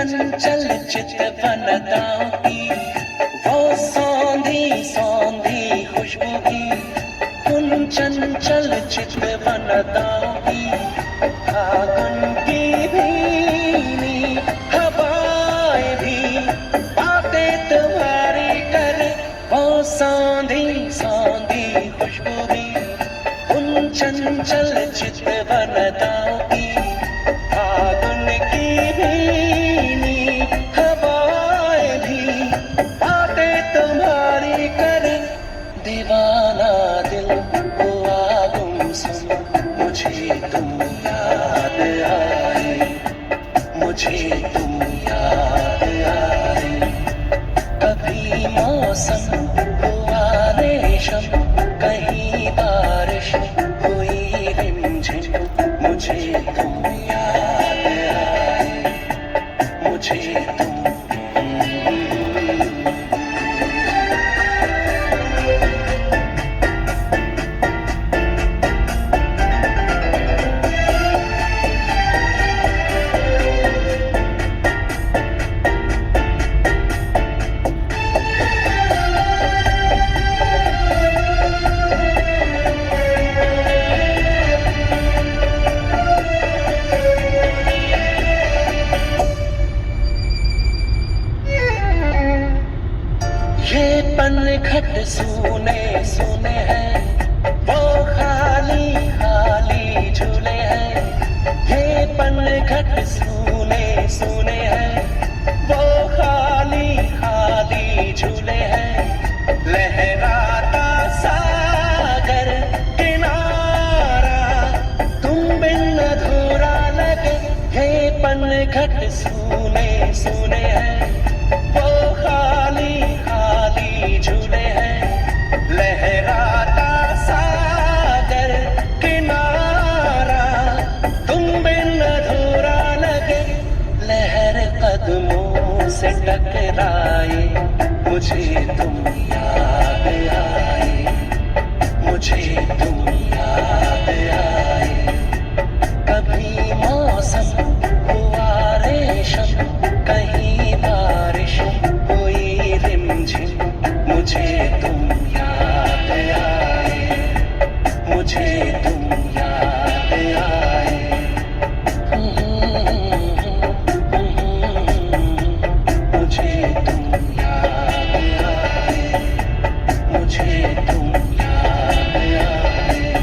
चंचल चित वनदाओं की, वो सौंधी सौंधी खुशबू की, उन चंचल चित वनदाओं की, फागुन की भीनी हवाएं भी बातें तुम्हारी करे, वो सौंधी सौंधी खुशबू भी, उन चंचल चित वनदाओं की, फागुन की भीनी हवाएं भी बातें तुम्हारी करे, दीवाना दिल हुआ गुमसुम, मुझे तुम याद आए, मुझे तुम याद आए, कभी मौसम हुआ रेशम, कहीं बारिश हुई रिमझिम, मुझे तुम याद आए, मुझे तुम। ये पनघट सूने सूने हैं, वो खाली खाली झूले हैं, ये पनघट सूने सूने हैं, वो खाली खाली झूले हैं, लहराता सागर किनारा तुम बिन अधूरा लगे, ये पनघट सूने सूने हैं, वो खाली खाली झूले हैं, लहराता सागर किनारा तुम बिन अधूरा लगे, लहर कदमों से टकराए, मुझे तुम याद आए, मुझे तुम याद आए, कभी मौसम हुआ रेशम, कहीं बारिश हुई रिमझिम, मुझे तुम याद आए, मुझे तुम याद आए, मुझे तुम याद आए, मुझे तुम याद आए।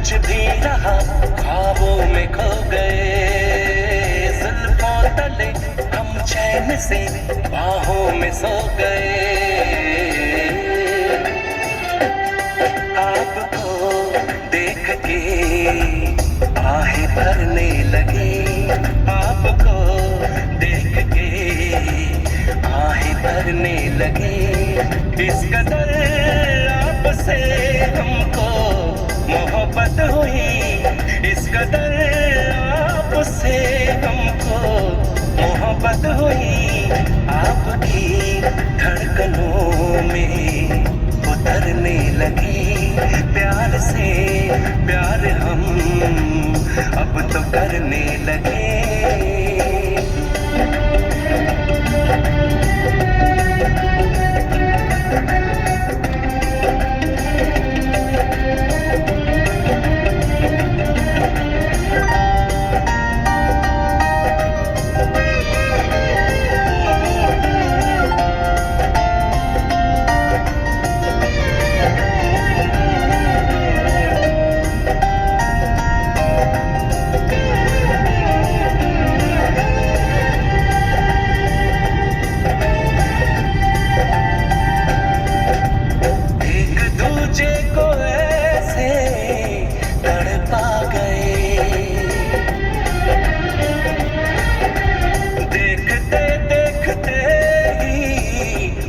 कुछ भी रहा, ख्वाबों में खो गए। जुल्फों तले हम चैन से बाहों में सो गए। आपको देख के आहें भरने लगी, आपको देख के आहें भरने लगी। इस कदर आपसे हमको मोहब्बत हुई, इस कदर आपसे हमको मोहब्बत हुई। आपकी धड़कनों में उतरने लगी, प्यार से प्यार हम अब तो करने लगे।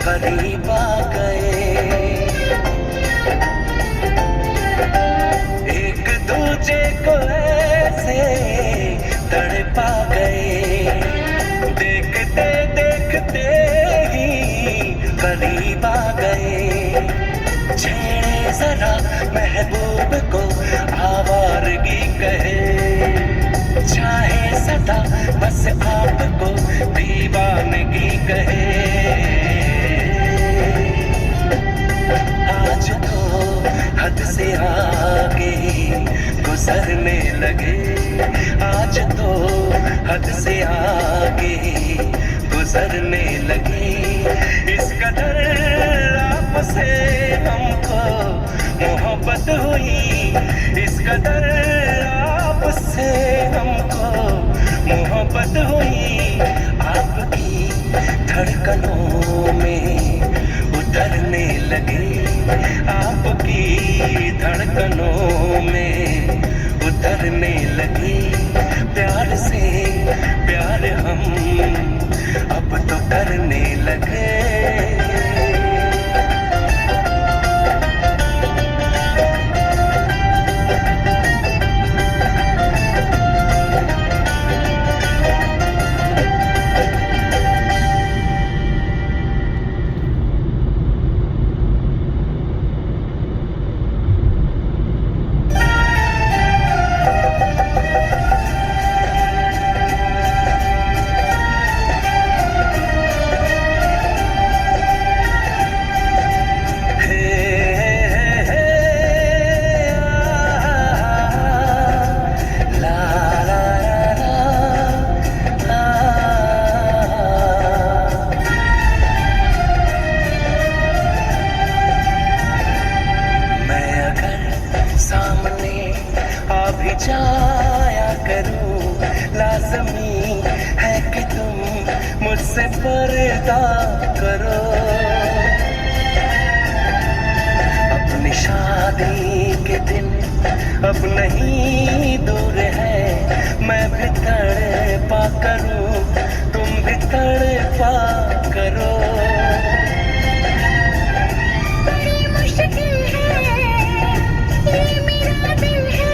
करीब आ गए, एक दूजे को ऐसे तड़पा गए। देखते देखते ही करीब आ गए। छेड़े जरा महबूब को आवारगी कहे, चाहे सदा बस आपको दीवानगी कहे। आज तो हद से आगे गुजरने लगे, आज तो हद से आगे गुजरने लगे। इस कदर आपसे हमको मोहब्बत हुई, इस कदर आपसे हमको मोहब्बत हुई। आपकी धड़कनों में उतरने लगे, आपकी धड़कनों में उतरने लगी। प्यार से प्यार हम अब तो करने लगे। जाया करूं, लाज़मी है कि तुम मुझसे पर्दा करो। अपनी शादी के दिन अब नहीं दूर है, मैं भी तड़पा करूं, तुम भी तड़पा करो। बड़ी मुश्किल है ये मेरा दिल है,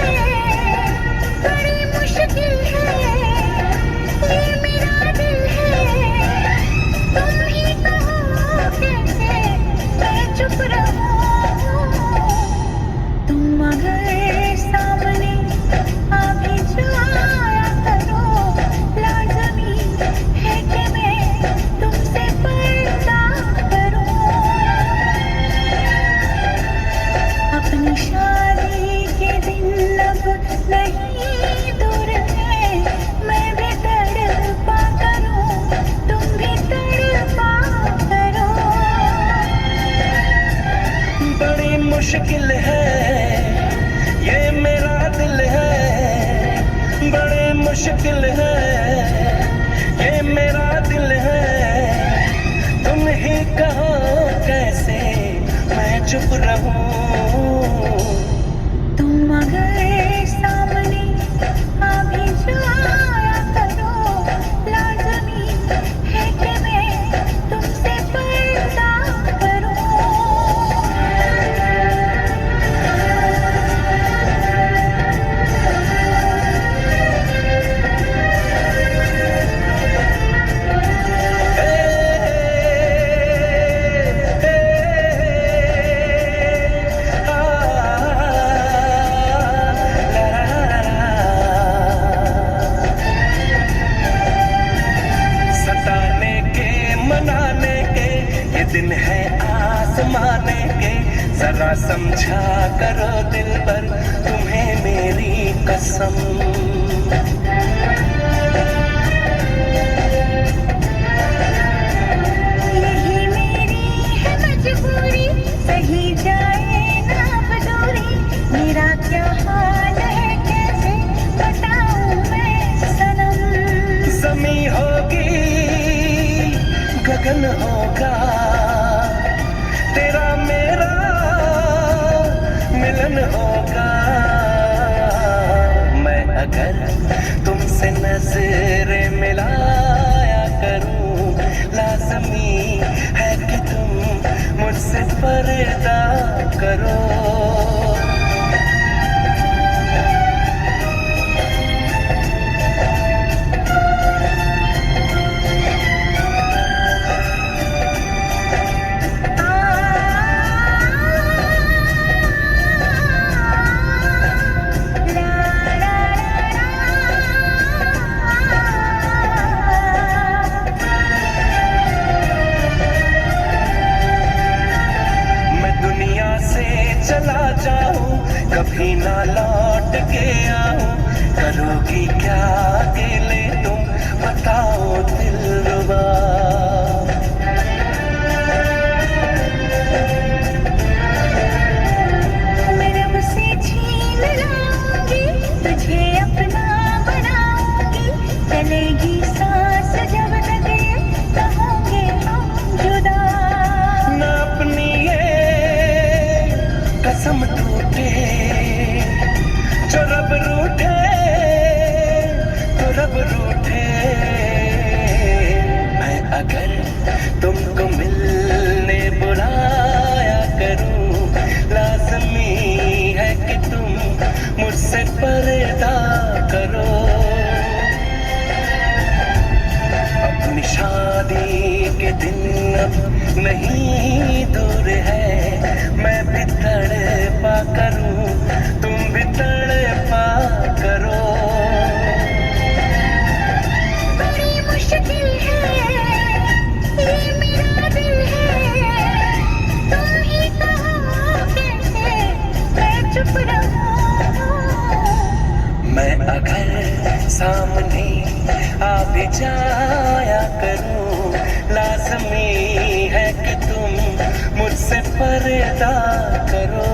बड़ी मुश्किल है ये मेरा दिल है। तुम ही कहो कैसे मैं चुप रहूं, तुम अगर सामने आ भी जाया करो, लाज़मी है कि मैं तुमसे पर्दा करूं। अपनी शादी के दिन अब नहीं दूर है, मैं भी तड़पा करूं, तुम भी तड़पा करो। बड़ी मुश्किल है ये मेरा हासिल है, बड़े मुश्किल है, ये मेरा दिल है, तुम ही कहो कैसे मैं चुप रहूं। तुम अगर सामने आ भी जाया करो, लाज़मी है कि मैं तुमसे पर्दा करूं। सताने के मनाने के ये दिन है आसमाने के, जरा समझा करो दिल पर तुम्हें मेरी कसम। यही मेरी है मजबूरी, सही जाए ना अब दूरी, मेरा क्या हाल है कैसे बताऊं मैं सनम। ज़मी होगी गगन होगा, तेरा मेरा मिलन होगा। मैं अगर तुमसे नजरें मिलाया करूं, लाज़मी है कि तुम मुझसे पर्दा करो। मैं दुनिया से चला जाऊं, कभी ना लौट के आऊं, करोगी क्या अकेले तुम बताओ दिलरुबा। मैं रब से छीन लाऊंगी, तुझे अपना बनाऊंगी, चलेगी सांस जब तक ये कहोगे हम जुदा। ना अपनी ये कसम टूटे, जो रब रूठे तो रब रूठे। मैं अगर तुमको मिलने बुलाया करूं, लाज़मी है कि तुम मुझसे पर्दा करो। अपनी शादी के दिन अब नहीं दूर है, मैं भी तड़पा करूं, तुम भी तड़पा करो। बड़ी मुश्किल है, ये मेरा दिल है, तुम ही कहो कैसे मैं चुप रहूं। मैं अगर सामने आ भी जाया करूं, लाज़मी है कि तुम मुझसे पर्दा करो।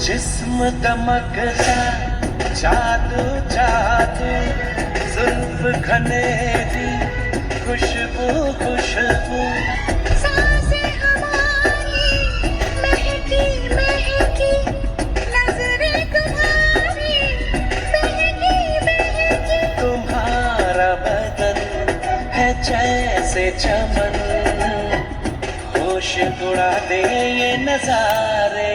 जिस्म दमकता जादू जादू, जुल्फ घनेरी खुशबू खुशबू, सांसें हमारी महकी महकी, नजरें तुम्हारी बहकी बहकी। तुम्हारा बदन है जैसे चमन, होश उड़ा दे ये नजारे।